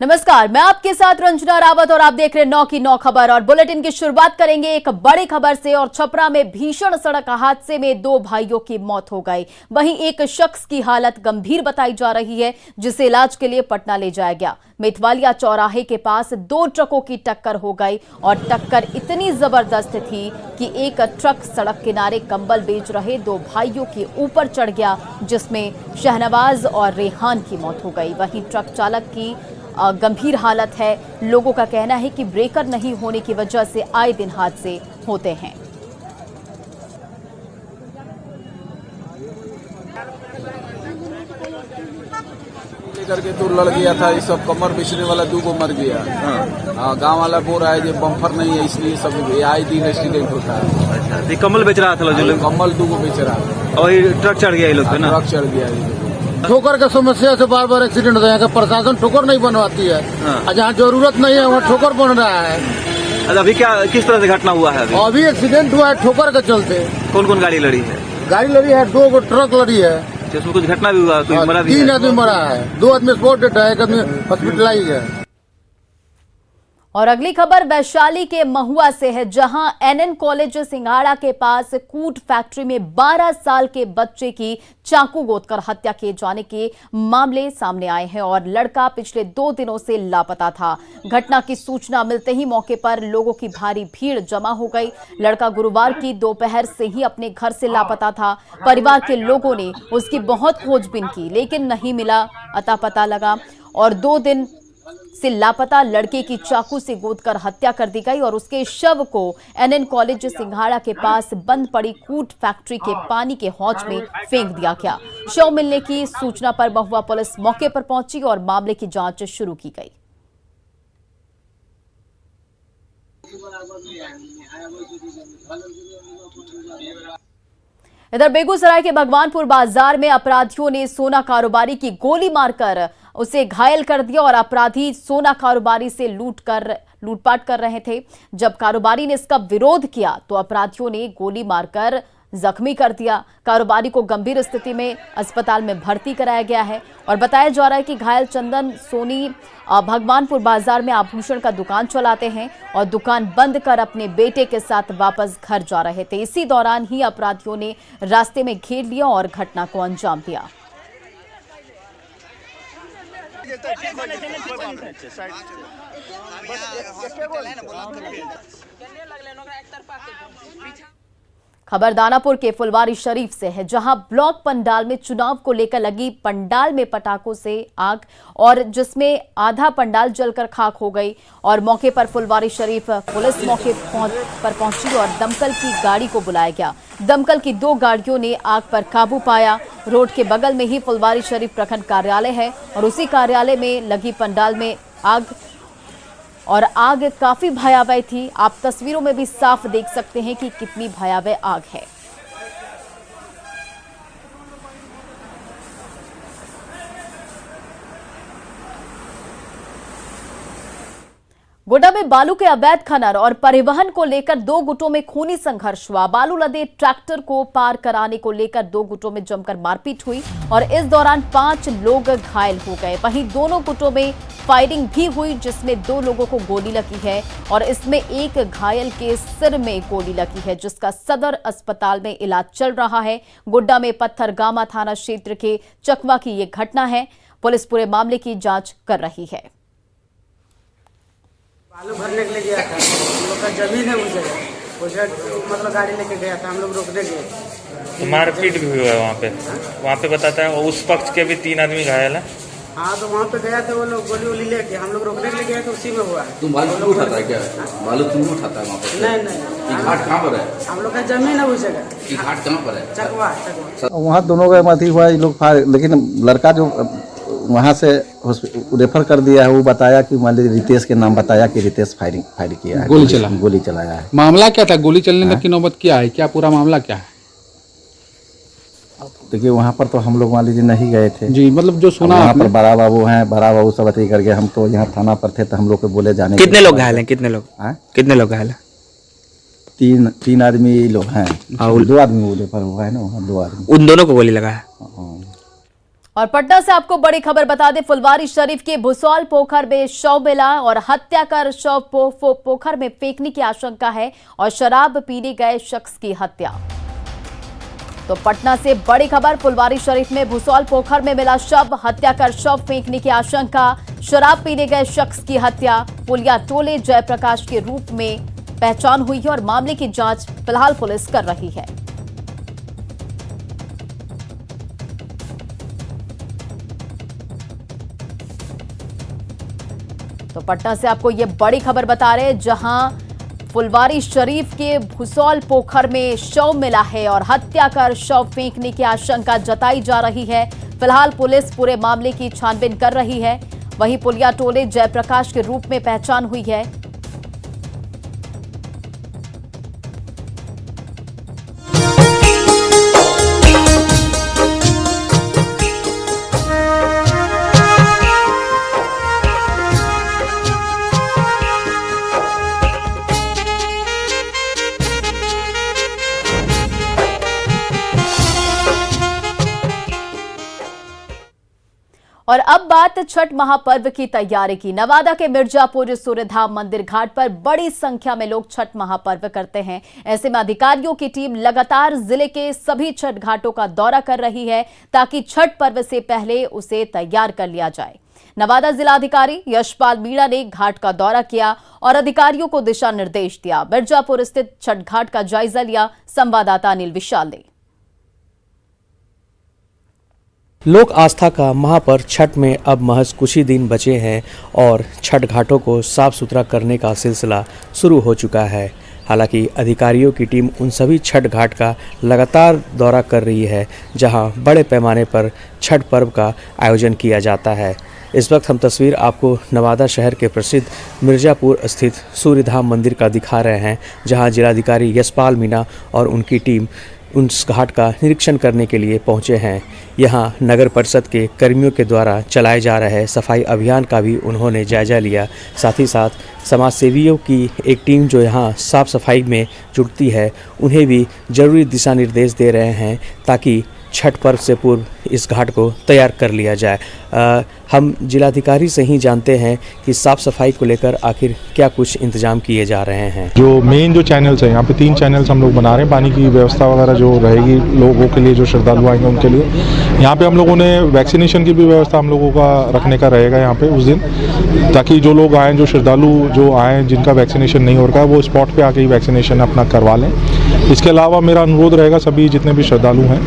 नमस्कार, मैं आपके साथ रंजना रावत और आप देख रहे हैं 9 की 9 खबर। और बुलेटिन की शुरुआत करेंगे एक बड़ी खबर से। और छपरा में भीषण सड़क हादसे में 2 भाइयों की मौत हो गई। वहीं एक शख्स की हालत गंभीर बताई जा रही है, जिसे इलाज के लिए पटना ले जाया गया। मेथवालिया चौराहे के पास 2 ट्रकों की टक्कर हो गई और टक्कर इतनी जबरदस्त थी कि एक ट्रक सड़क किनारे कंबल बेच रहे 2 भाइयों के ऊपर चढ़ गया, जिसमें शहनवाज और रेहान की मौत हो गई। वहीं ट्रक चालक की गंभीर हालत है। लोगों का कहना है कि ब्रेकर नहीं होने की वजह से आए दिन हादसे होते हैं। करके तो लड़ गया था, ये सब कमर बेचने वाला 2 को मर गया। हाँ, गाँव वाला बोल रहा है कि बम्फर नहीं है, इसलिए सब आए दिन एक्सीडेंट होता है। अच्छा, कमल बेच रहा था जो कमल 2 को बेच रहा था और ट्रक चढ़ गया ये लोग पे ना। ट्रक चढ़ गया। ठोकर के समस्या से बार बार एक्सीडेंट होता है। प्रशासन ठोकर नहीं बनवाती है। हाँ। जहाँ जरूरत नहीं है वहाँ ठोकर बन रहा है। अच्छा, अभी क्या किस तरह से घटना हुआ है? अभी एक्सीडेंट हुआ है ठोकर के चलते। कौन कौन गाड़ी लड़ी है? गाड़ी लड़ी है, 2 ट्रक लड़ी है। इसमें कुछ घटना भी हुआ? कोई मरा भी है? 3 आदमी मरा है, 2 आदमी स्पॉट डेड है, 1 आदमी हॉस्पिटलाइज है। और अगली खबर वैशाली के महुआ से है, जहां एनएन कॉलेज सिंघाड़ा के पास कूट फैक्ट्री में 12 साल के बच्चे की चाकू गोदकर हत्या किए जाने के मामले सामने आए हैं। और लड़का पिछले 2 दिनों से लापता था। घटना की सूचना मिलते ही मौके पर लोगों की भारी भीड़ जमा हो गई। लड़का गुरुवार की दोपहर से ही अपने घर से लापता था। परिवार के लोगों ने उसकी बहुत खोजबीन की, लेकिन नहीं मिला। अता पता लगा और 2 दिन से लापता लड़के की चाकू से गोदकर हत्या कर दी गई और उसके शव को एनएन कॉलेज सिंघाड़ा के पास बंद पड़ी कूट फैक्ट्री के पानी के हौज में फेंक दिया गया। शव मिलने की सूचना पर महुआ पुलिस मौके पर पहुंची और मामले की जांच शुरू की गई। इधर बेगूसराय के भगवानपुर बाजार में अपराधियों ने सोना कारोबारी की गोली मारकर उसे घायल कर दिया और अपराधी सोना कारोबारी से लूटपाट कर रहे थे। जब कारोबारी ने इसका विरोध किया तो अपराधियों ने गोली मारकर जख्मी कर दिया। कारोबारी को गंभीर स्थिति में अस्पताल में भर्ती कराया गया है और बताया जा रहा है कि घायल चंदन सोनी भगवानपुर बाजार में आभूषण का दुकान चलाते हैं और दुकान बंद कर अपने बेटे के साथ वापस घर जा रहे थे। इसी दौरान ही अपराधियों ने रास्ते में घेर लिया और घटना को अंजाम दिया। खबर दानापुर के फुलवारी शरीफ से है, जहां ब्लॉक पंडाल में चुनाव को लेकर लगी पंडाल में पटाखों से आग और जिसमें आधा पंडाल जलकर खाक हो गई। और मौके पर फुलवारी शरीफ पुलिस मौके पर पहुंची और दमकल की गाड़ी को बुलाया गया। दमकल की 2 गाड़ियों ने आग पर काबू पाया। रोड के बगल में ही फुलवारी शरीफ प्रखंड कार्यालय है और उसी कार्यालय में लगी पंडाल में आग काफी भयावह थी। आप तस्वीरों में भी साफ देख सकते हैं कि कितनी भयावह आग है। गोड्डा में बालू के अवैध खनन और परिवहन को लेकर 2 गुटों में खूनी संघर्ष हुआ। बालू लदे ट्रैक्टर को पार कराने को लेकर 2 गुटों में जमकर मारपीट हुई और इस दौरान 5 लोग घायल हो गए। वहीं दोनों गुटों में फायरिंग भी हुई, जिसमें 2 लोगों को गोली लगी है और इसमें एक घायल के सिर में गोली लगी है, जिसका सदर अस्पताल में इलाज चल रहा है। गोड्डा में पत्थरगामा थाना क्षेत्र के चकवा की ये घटना है। पुलिस पूरे मामले की जांच कर रही है। बालू भरने के लिए गया था, हम लोग का जमीन है उस जगह, मतलब गाड़ी लेके गया था, हम लोग रोकने गए तो मारपीट भी हुआ है वहाँ पे बताता है। उस पक्ष के भी 3 आदमी घायल है। हाँ, तो वहाँ पे गया था वो लोग गोली वोली लेके, हम लोग रोकने के लिए गए तो उसी में हुआ है। तुम बालू क्यों उठाता है क्या? बालू तुम उठाता है वहाँ पे? नहीं, घाट कहाँ पर है? हम लोग का जमीन है उस जगह। घाट कहाँ पर है? चकवा। वहाँ दोनों का मत ही हुआ, ये लोग लेकिन लड़का जो वहाँ से रेफर कर दिया है, वो बताया कि मान लीजिए रितेश के नाम बताया कि रितेश फायर किया है, गोली चलाया है। मामला क्या था? गोली चलने तक की नौबत क्या है? क्या पूरा मामला क्या है? देखिए वहाँ पर तो हम लोग मान लीजिए नहीं गए थे जी, मतलब जो सुना वहाँ पर बड़ा बाबू हैं, बड़ा बाबू सब अति करके हम तो यहाँ थाना पर थे तो हम लोग को बोले जाने। कितने लोग घायल हैं? कितने लोग घायल हैं? 3 आदमी लोग हैं। 2 आदमी बोले पर हुआ है ना, वहाँ 2 आदमी। उन दोनों को गोली लगा है। और पटना से आपको बड़ी खबर बता दें, फुलवारी शरीफ के भुसौल पोखर में शव मिला और हत्या कर शव पोखर में फेंकने की आशंका है और शराब पीने गए शख्स की हत्या। तो पटना से बड़ी खबर, फुलवारी शरीफ में भुसौल पोखर में मिला शव, हत्या कर शव फेंकने की आशंका, शराब पीने गए शख्स की हत्या। पुलिया टोले जयप्रकाश के रूप में पहचान हुई है और मामले की जांच फिलहाल पुलिस कर रही है। तो पटना से आपको ये बड़ी खबर बता रहे हैं, जहां फुलवारी शरीफ के भुसौल पोखर में शव मिला है और हत्या कर शव फेंकने की आशंका जताई जा रही है। फिलहाल पुलिस पूरे मामले की छानबीन कर रही है। वहीं पुलिया टोले जयप्रकाश के रूप में पहचान हुई है। और अब बात छठ महापर्व की तैयारी की। नवादा के मिर्जापुर सूर्यधाम मंदिर घाट पर बड़ी संख्या में लोग छठ महापर्व करते हैं। ऐसे में अधिकारियों की टीम लगातार जिले के सभी छठ घाटों का दौरा कर रही है ताकि छठ पर्व से पहले उसे तैयार कर लिया जाए। नवादा जिलाधिकारी यशपाल मीणा ने घाट का दौरा किया और अधिकारियों को दिशा निर्देश दिया। मिर्जापुर स्थित छठ घाट का जायजा लिया संवाददाता अनिल विशाल ने। लोक आस्था का महापर्व छठ में अब महज कुछ ही दिन बचे हैं और छठ घाटों को साफ सुथरा करने का सिलसिला शुरू हो चुका है। हालांकि अधिकारियों की टीम उन सभी छठ घाट का लगातार दौरा कर रही है जहां बड़े पैमाने पर छठ पर्व का आयोजन किया जाता है। इस वक्त हम तस्वीर आपको नवादा शहर के प्रसिद्ध मिर्जापुर स्थित सूर्यधाम मंदिर का दिखा रहे हैं, जहां जिलाधिकारी यशपाल मीणा और उनकी टीम उस घाट का निरीक्षण करने के लिए पहुंचे हैं। यहां नगर परिषद के कर्मियों के द्वारा चलाए जा रहे सफाई अभियान का भी उन्होंने जायजा लिया। साथ ही साथ समाज सेवियों की एक टीम जो यहां साफ सफाई में जुटती है, उन्हें भी जरूरी दिशा निर्देश दे रहे हैं ताकि छठ पर्व से पूर्व इस घाट को तैयार कर लिया जाए। हम जिलाधिकारी से ही जानते हैं कि साफ सफाई को लेकर आखिर क्या कुछ इंतजाम किए जा रहे हैं। जो मेन जो चैनल्स हैं, यहाँ पे 3 चैनल्स हम लोग बना रहे हैं। पानी की व्यवस्था वगैरह जो रहेगी लोगों के लिए, जो श्रद्धालु आएंगे उनके लिए, यहाँ पे हम लोगों ने वैक्सीनेशन की भी व्यवस्था हम लोगों का रखने का रहेगा यहाँ पे उस दिन, ताकि जो लोग आएँ, जो श्रद्धालु जो आएँ जिनका वैक्सीनेशन नहीं हो रखा है, वो स्पॉट पे आके ही वैक्सीनेशन अपना करवा लें। इसके अलावा मेरा अनुरोध रहेगा सभी जितने भी श्रद्धालु हैं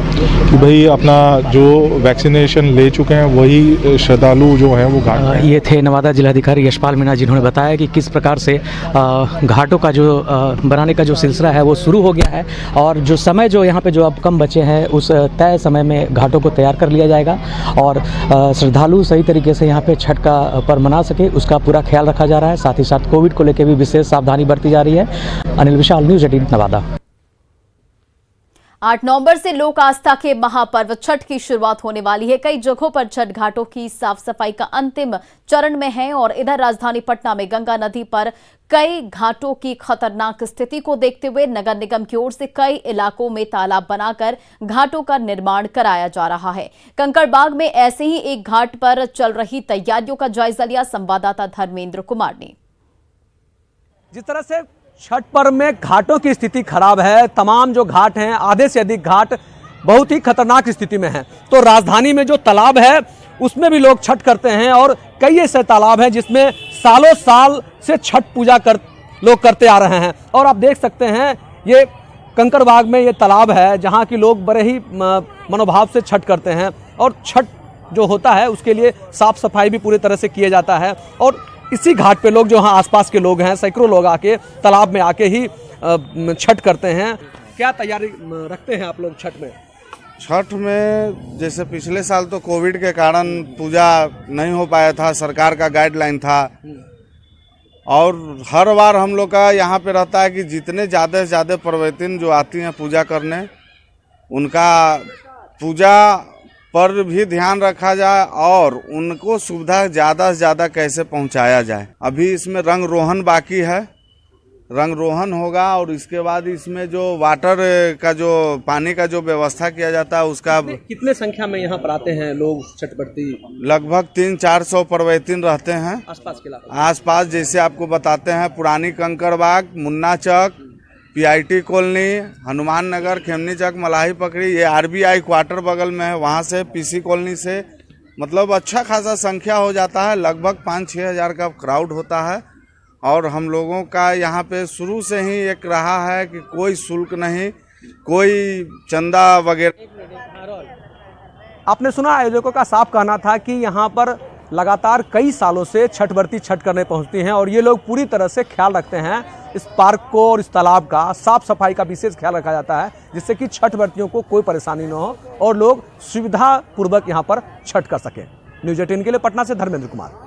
कि भाई अपना जो वैक्सीनेशन ले चुके हैं वही श्रद्धालु जो हैं वो घाट। ये थे नवादा जिलाधिकारी यशपाल मीणा, जिन्होंने बताया कि किस प्रकार से घाटों का जो बनाने का जो सिलसिला है वो शुरू हो गया है और जो समय जो यहाँ पे जो अब कम बचे हैं उस तय समय में घाटों को तैयार कर लिया जाएगा और श्रद्धालु सही तरीके से यहाँ पे छठ का पर्व मना सके उसका पूरा ख्याल रखा जा रहा है। साथ ही साथ कोविड को लेकर भी विशेष सावधानी बरती जा रही है। अनिल विशाल, न्यूज़ 18 नवादा। 8 नवंबर से लोक आस्था के महापर्व छठ की शुरुआत होने वाली है। कई जगहों पर छठ घाटों की साफ सफाई का अंतिम चरण में है और इधर राजधानी पटना में गंगा नदी पर कई घाटों की खतरनाक स्थिति को देखते हुए नगर निगम की ओर से कई इलाकों में तालाब बनाकर घाटों का निर्माण कराया जा रहा है। कंकड़बाग में ऐसे ही एक घाट पर चल रही तैयारियों का जायजा लिया संवाददाता धर्मेंद्र कुमार ने। जिस तरह से छठ पर्व में घाटों की स्थिति खराब है, तमाम जो घाट हैं, आधे से अधिक घाट बहुत ही खतरनाक स्थिति में हैं। तो राजधानी में जो तालाब है उसमें भी लोग छठ करते हैं और कई ऐसे तालाब हैं जिसमें सालों साल से छठ पूजा लोग करते आ रहे हैं। और आप देख सकते हैं ये कंकड़बाग में ये तालाब है जहाँ की लोग बड़े ही मनोभाव से छठ करते हैं और छठ जो होता है उसके लिए साफ सफाई भी पूरी तरह से किया जाता है। और इसी घाट पे लोग जो यहाँ आसपास के लोग हैं, सैकड़ों लोग आके तालाब में आके ही छठ करते हैं। क्या तैयारी रखते हैं आप लोग छठ में? छठ में जैसे पिछले साल तो कोविड के कारण पूजा नहीं हो पाया था, सरकार का गाइडलाइन था और हर बार हम लोग का यहाँ पे रहता है कि जितने ज़्यादा से ज़्यादा पर्वतिन जो आती हैं पूजा करने, उनका पूजा पर भी ध्यान रखा जाए और उनको सुविधा ज़्यादा से ज़्यादा कैसे पहुंचाया जाए। अभी इसमें रंग रोहन बाकी है रंग रोहन होगा और इसके बाद इसमें जो वाटर का जो पानी का जो व्यवस्था किया जाता है उसका कितने संख्या में यहाँ पर आते हैं लोग छठ बरती? लगभग 300-400 परवैतिन रहते हैं आसपास के इलाके? आसपास जैसे आपको बताते हैं पुरानी कंकड़बाग, मुन्ना चौक, PIT कॉलोनी, हनुमान नगर, खेमनी चौक, मलाही पकड़ी, ये RBI क्वार्टर बगल में है, वहाँ से PC कॉलोनी से मतलब अच्छा खासा संख्या हो जाता है। लगभग 5-6 हज़ार का क्राउड होता है और हम लोगों का यहाँ पे शुरू से ही एक रहा है कि कोई शुल्क नहीं, कोई चंदा वगैरह। आपने सुना आयोजकों का साफ कहना था कि यहाँ पर लगातार कई सालों से छठ बरती छठ करने पहुँचती हैं और ये लोग पूरी तरह से ख्याल रखते हैं इस पार्क को और इस तालाब का साफ सफाई का विशेष ख्याल रखा जाता है जिससे कि छठ बरतियों को कोई परेशानी न हो और लोग सुविधा पूर्वक यहाँ पर छठ कर सकें। न्यूज़ 18 के लिए पटना से धर्मेंद्र कुमार।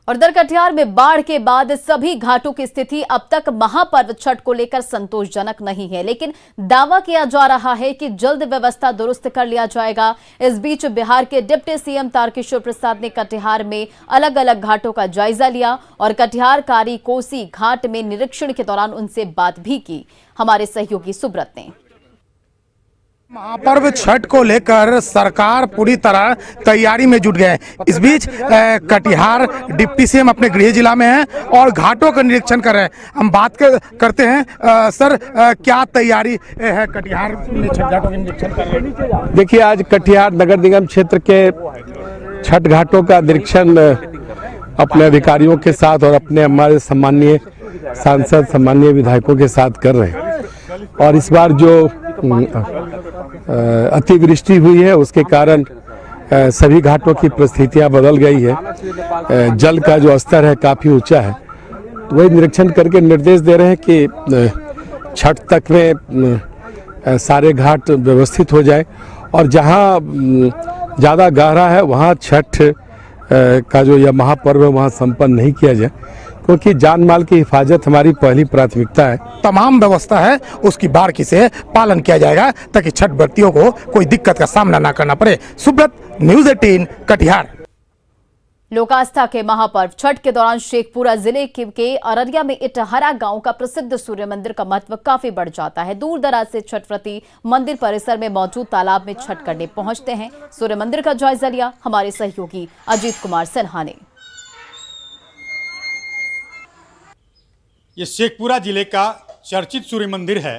और उधर कटिहार में बाढ़ के बाद सभी घाटों की स्थिति अब तक महापर्व छठ को लेकर संतोषजनक नहीं है, लेकिन दावा किया जा रहा है कि जल्द व्यवस्था दुरुस्त कर लिया जाएगा। इस बीच बिहार के डिप्टी CM तारकिशोर प्रसाद ने कटिहार में अलग अलग घाटों का जायजा लिया और कटिहार कारी कोसी घाट में निरीक्षण के दौरान उनसे बात भी की। हमारे सहयोगी सुब्रत ने। महापर्व छठ को लेकर सरकार पूरी तरह तैयारी में जुट गए। इस बीच कटिहार डिप्टी CM अपने गृह जिला में हैं और घाटों का निरीक्षण कर रहे हैं। हम बात करते हैं सर, क्या तैयारी है कटिहार में छठ घाटों के निरीक्षण कर रहे हैं? देखिए, आज कटिहार नगर निगम क्षेत्र के छठ घाटों का निरीक्षण अपने अधिकारियों के साथ और अपने हमारे सम्माननीय सांसद, सम्माननीय विधायकों के साथ कर रहे हैं। और इस बार जो अतिवृष्टि हुई है उसके कारण सभी घाटों की परिस्थितियां बदल गई है। जल का जो स्तर है काफ़ी ऊंचा है, तो वही निरीक्षण करके निर्देश दे रहे हैं कि छठ तक में सारे घाट व्यवस्थित हो जाए और जहां ज़्यादा गहरा है वहां छठ का जो यह महापर्व है वहां संपन्न नहीं किया जाए, क्योंकि जान माल की हिफाजत हमारी पहली प्राथमिकता है। तमाम व्यवस्था है उसकी बारीकी से पालन किया जाएगा ताकि छठ व्रतियों को कोई दिक्कत का सामना ना करना पड़े। सुब्रत, न्यूज़ 18 कटिहार। लोक आस्था के महापर्व छठ के दौरान शेखपुरा जिले के अररिया में इटहरा गांव का प्रसिद्ध सूर्य मंदिर का महत्व काफी बढ़ जाता है। दूर दराज से छठ व्रती मंदिर परिसर में मौजूद तालाब में छठ करने पहुंचते हैं। सूर्य मंदिर का जायजा लिया हमारे सहयोगी अजीत कुमार सिन्हा ने। ये शेखपुरा जिले का चर्चित सूर्य मंदिर है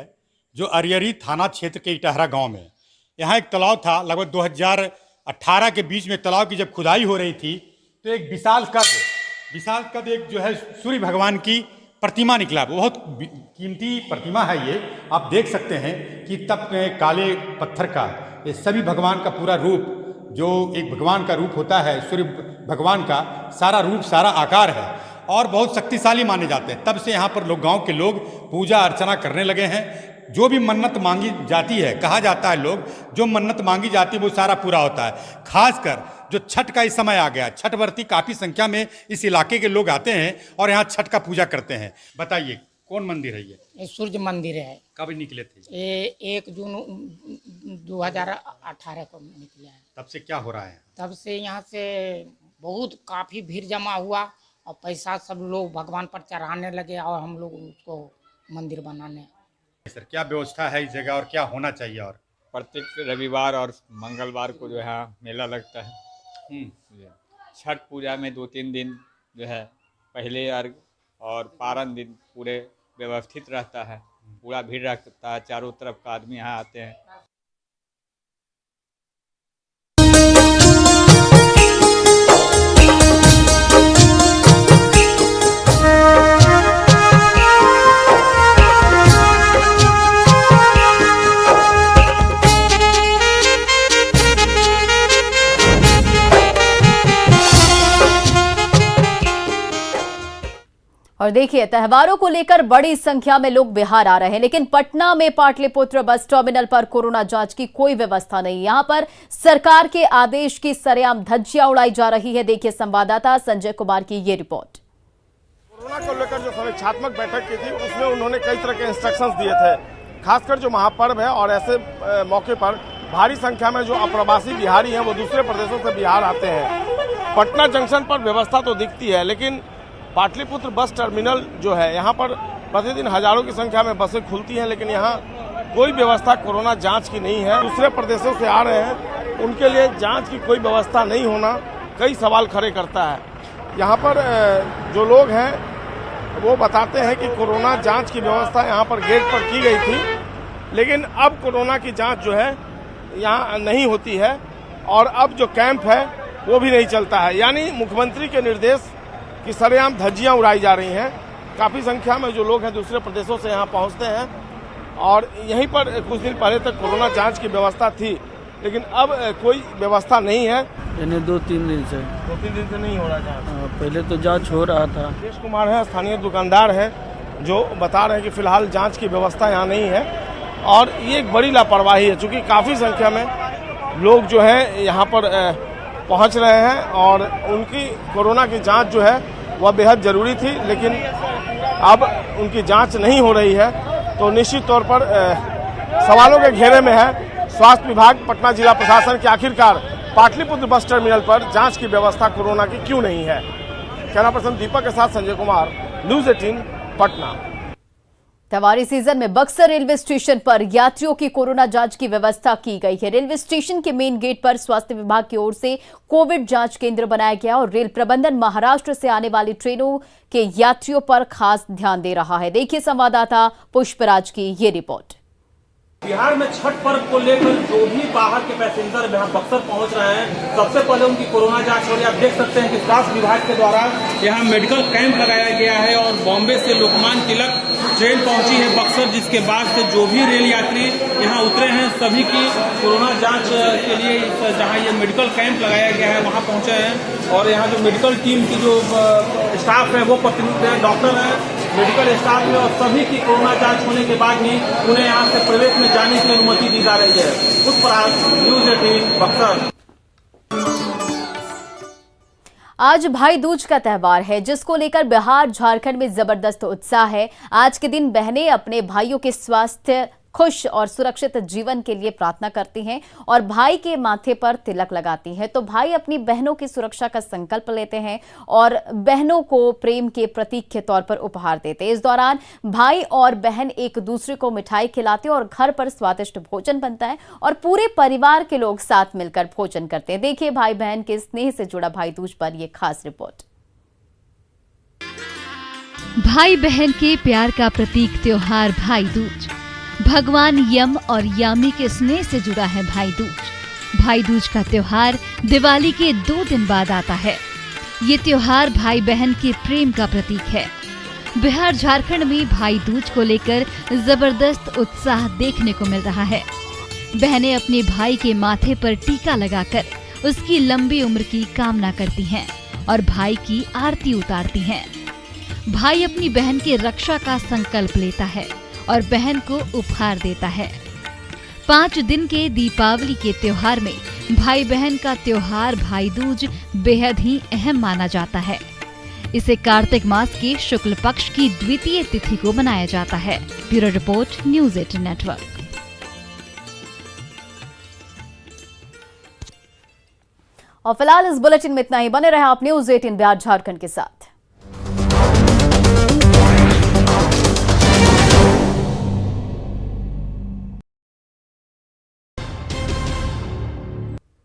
जो अरियरी थाना क्षेत्र के इटहरा गांव में। यहाँ एक तालाब था, लगभग 2018 के बीच में तालाब की जब खुदाई हो रही थी तो एक विशाल कद एक जो है सूर्य भगवान की प्रतिमा निकला। बहुत कीमती प्रतिमा है ये, आप देख सकते हैं कि तब काले पत्थर का ये सभी भगवान का पूरा रूप, जो एक भगवान का रूप होता है, सूर्य भगवान का सारा रूप, सारा आकार है और बहुत शक्तिशाली माने जाते हैं। तब से यहाँ पर गांव के लोग पूजा अर्चना करने लगे हैं। जो भी मन्नत मांगी जाती है, कहा जाता है लोग जो मन्नत मांगी जाती है वो सारा पूरा होता है। खासकर जो छठ का इस समय आ गया, छठ व्रती काफ़ी संख्या में इस इलाके के लोग आते हैं और यहाँ छठ का पूजा करते हैं। बताइए कौन मंदिर है ये? सूर्य मंदिर है। कब निकले थे? ये 1 जून 2018 को निकले हैं। तब से क्या हो रहा है? तब से यहाँ से बहुत काफ़ी भीड़ जमा हुआ और पैसा सब लोग भगवान पर चढ़ाने लगे और हम लोग उसको मंदिर बनाने। सर, क्या व्यवस्था है इस जगह और क्या होना चाहिए? और प्रत्येक रविवार और मंगलवार को जो है मेला लगता है। छठ पूजा में 2-3 दिन जो है पहले अर्घ और पारण दिन पूरे व्यवस्थित रहता है, पूरा भीड़ रहता है, चारों तरफ का आदमी यहाँ आते हैं। और देखिए, त्योहारों को लेकर बड़ी संख्या में लोग बिहार आ रहे हैं, लेकिन पटना में पाटलिपुत्र बस टर्मिनल पर कोरोना जांच की कोई व्यवस्था नहीं। यहां पर सरकार के आदेश की सरेआम धज्जियां उड़ाई जा रही है। देखिए संवाददाता संजय कुमार की ये रिपोर्ट। कोरोना को लेकर जो समीक्षात्मक बैठक की थी उसमें उन्होंने कई तरह के इंस्ट्रक्शंस दिए थे, खासकर जो महापर्व है और ऐसे मौके पर भारी संख्या में जो अप्रवासी बिहारी हैं वो दूसरे प्रदेशों से बिहार आते हैं। पटना जंक्शन पर व्यवस्था तो दिखती है, लेकिन पाटलिपुत्र बस टर्मिनल जो है, यहाँ पर प्रतिदिन हजारों की संख्या में बसें खुलती हैं, लेकिन यहाँ कोई व्यवस्था कोरोना जांच की नहीं है। दूसरे प्रदेशों से आ रहे हैं, उनके लिए जांच की कोई व्यवस्था नहीं होना कई सवाल खड़े करता है। यहाँ पर जो लोग हैं वो बताते हैं कि कोरोना जांच की व्यवस्था यहाँ पर गेट पर की गई थी, लेकिन अब कोरोना की जांच जो है यहाँ नहीं होती है और अब जो कैंप है वो भी नहीं चलता है। यानी मुख्यमंत्री के निर्देश की सरेआम धज्जियाँ उड़ाई जा रही हैं। काफ़ी संख्या में जो लोग हैं दूसरे प्रदेशों से यहाँ पहुँचते हैं और यहीं पर कुछ दिन पहले तक कोरोना जांच की व्यवस्था थी, लेकिन अब कोई व्यवस्था नहीं है। यानी 2-3 दिन से नहीं हो रहा जांच। पहले तो जांच हो रहा था। राजेश कुमार है, स्थानीय दुकानदार है, जो बता रहे हैं कि फिलहाल जांच की व्यवस्था यहाँ नहीं है और ये एक बड़ी लापरवाही है, क्योंकि काफ़ी संख्या में लोग जो है यहाँ पर पहुँच रहे हैं और उनकी कोरोना की जांच जो है वह बेहद ज़रूरी थी, लेकिन अब उनकी जांच नहीं हो रही है, तो निश्चित तौर पर सवालों के घेरे में है स्वास्थ्य विभाग, पटना जिला प्रशासन की। आखिरकार पाटलिपुत्र बस टर्मिनल पर जांच की व्यवस्था कोरोना की क्यों नहीं है? कैमरा पर्सन दीपक के साथ संजय कुमार, न्यूज़ 18 पटना। त्योहारी सीजन में बक्सर रेलवे स्टेशन पर यात्रियों की कोरोना जांच की व्यवस्था की गई है। रेलवे स्टेशन के मेन गेट पर स्वास्थ्य विभाग की ओर से कोविड जांच केंद्र बनाया गया और रेल प्रबंधन महाराष्ट्र से आने वाली ट्रेनों के यात्रियों पर खास ध्यान दे रहा है। देखिए संवाददाता पुष्पराज की ये रिपोर्ट। बिहार में छठ पर्व को लेकर जो भी बाहर के पैसेंजर यहाँ बक्सर पहुंच रहे हैं, सबसे पहले उनकी कोरोना जांच हो रही है। आप देख सकते हैं कि स्वास्थ्य विभाग के द्वारा यहाँ मेडिकल कैंप लगाया गया है और बॉम्बे से लोकमान्य तिलक ट्रेन पहुंची है बक्सर, जिसके बाद से जो भी रेल यात्री यहाँ उतरे हैं सभी की कोरोना जांच के लिए जहाँ ये मेडिकल कैंप लगाया गया है वहाँ पहुँचे हैं। और यहाँ जो मेडिकल टीम की जो स्टाफ है वो प्रतिनिधि है, डॉक्टर है, मेडिकल स्टाफ है और सभी की कोरोना जांच होने के बाद ही उन्हें यहाँ से प्रवेश में जाने की अनुमति दी जा रही है। उस पर न्यूज़ 18 बक्सर। आज भाई दूज का त्यौहार है, जिसको लेकर बिहार झारखंड में जबरदस्त उत्साह है। आज के दिन बहनें अपने भाइयों के स्वास्थ्य, खुश और सुरक्षित जीवन के लिए प्रार्थना करती हैं और भाई के माथे पर तिलक लगाती हैं। तो भाई अपनी बहनों की सुरक्षा का संकल्प लेते हैं और बहनों को प्रेम के प्रतीक के तौर पर उपहार देते हैं। इस दौरान भाई और बहन एक दूसरे को मिठाई खिलाते हैं और घर पर स्वादिष्ट भोजन बनता है और पूरे परिवार के लोग साथ मिलकर भोजन करते हैं। देखिए भाई बहन के स्नेह से जुड़ा भाई दूज पर यह खास रिपोर्ट। भाई बहन के प्यार का प्रतीक त्योहार भाई दूज। भगवान यम और यामी के स्नेह से जुड़ा है भाई दूज। भाई दूज का त्योहार दिवाली के 2 दिन बाद आता है। ये त्योहार भाई बहन के प्रेम का प्रतीक है। बिहार झारखंड में भाई दूज को लेकर जबरदस्त उत्साह देखने को मिल रहा है। बहनें अपने भाई के माथे पर टीका लगाकर उसकी लंबी उम्र की कामना करती हैं और भाई की आरती उतारती हैं। भाई अपनी बहन की रक्षा का संकल्प लेता है और बहन को उपहार देता है। 5 दिन के दीपावली के त्योहार में भाई बहन का त्योहार भाई दूज बेहद ही अहम माना जाता है। इसे कार्तिक मास के शुक्ल पक्ष की द्वितीय तिथि को मनाया जाता है। Bureau report, news 18 network. और फिलहाल इस बुलेटिन में इतना ही। बने रहे आप न्यूज़ 18 बिहार झारखंड के साथ।